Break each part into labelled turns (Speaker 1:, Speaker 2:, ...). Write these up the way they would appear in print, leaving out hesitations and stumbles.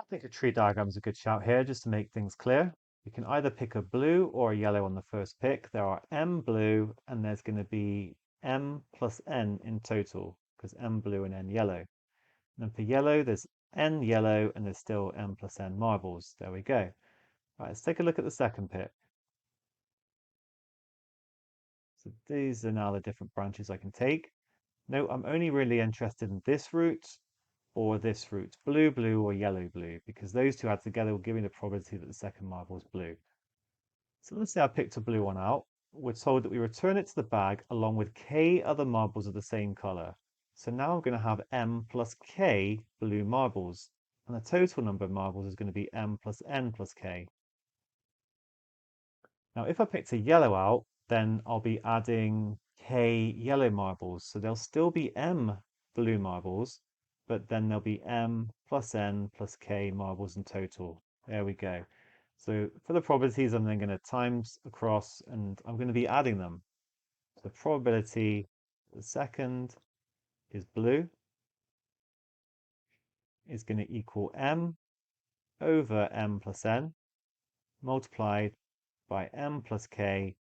Speaker 1: think a tree diagram is a good shout here just to make things clear. We can either pick a blue or a yellow on the first pick. There are M blue and there's going to be M plus N in total because M blue and N yellow. And then for yellow, there's N yellow and there's still M plus N marbles. There we go. Right, let's take a look at the second pick. So these are now the different branches I can take. No, I'm only really interested in this route or this route, blue, blue, or yellow, blue, because those two add together will give me the probability that the second marble is blue. So let's say I picked a blue one out. We're told that we return it to the bag along with k other marbles of the same color. So now I'm going to have m plus k blue marbles, and the total number of marbles is going to be m plus n plus k. Now, if I picked a yellow out, then I'll be adding k yellow marbles. So there'll still be m blue marbles, but then there'll be m plus n plus k marbles in total. There we go. So for the probabilities, I'm then going to times across and I'm going to be adding them. So the probability the second is blue is going to equal m over m plus n multiplied by m plus k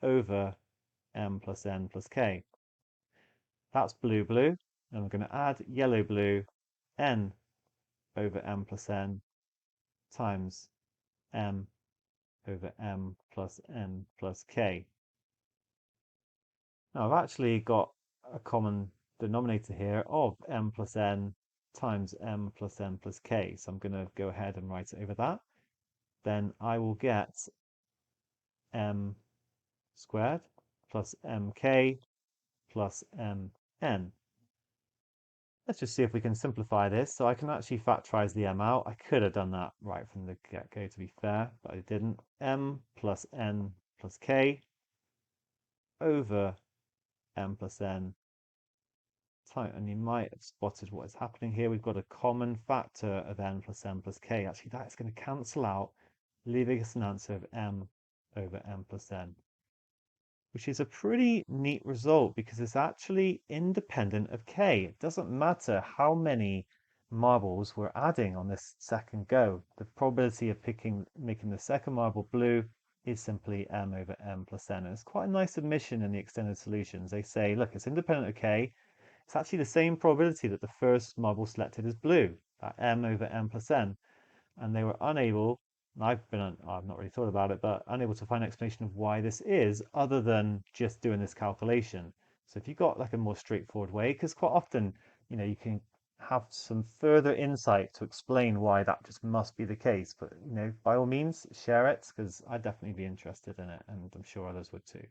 Speaker 1: over m plus n plus k. That's blue blue, and we're going to add yellow blue n over m plus n times m over m plus n plus k. Now I've actually got a common denominator here of m plus n times m plus n plus k. So I'm going to go ahead and write it over that. Then I will get m squared plus mk plus mn. Let's just see if we can simplify this. So I can actually factorize the m out. I could have done that right from the get-go to be fair, but I didn't. M plus n plus k over m plus n times, and you might have spotted what is happening here. We've got a common factor of n plus n plus k. Actually, that's going to cancel out, leaving us an answer of m over m plus n, which is a pretty neat result because it's actually independent of k. It doesn't matter how many marbles we're adding on this second go. The probability of making the second marble blue is simply m over m plus n. And it's quite a nice admission in the extended solutions. They say, look, it's independent of k. It's actually the same probability that the first marble selected is blue, that m over m plus n. And they were unable, I've not really thought about it, but unable to find an explanation of why this is other than just doing this calculation. So if you've got like a more straightforward way, because quite often, you can have some further insight to explain why that just must be the case. But, by all means, share it because I'd definitely be interested in it, and I'm sure others would too.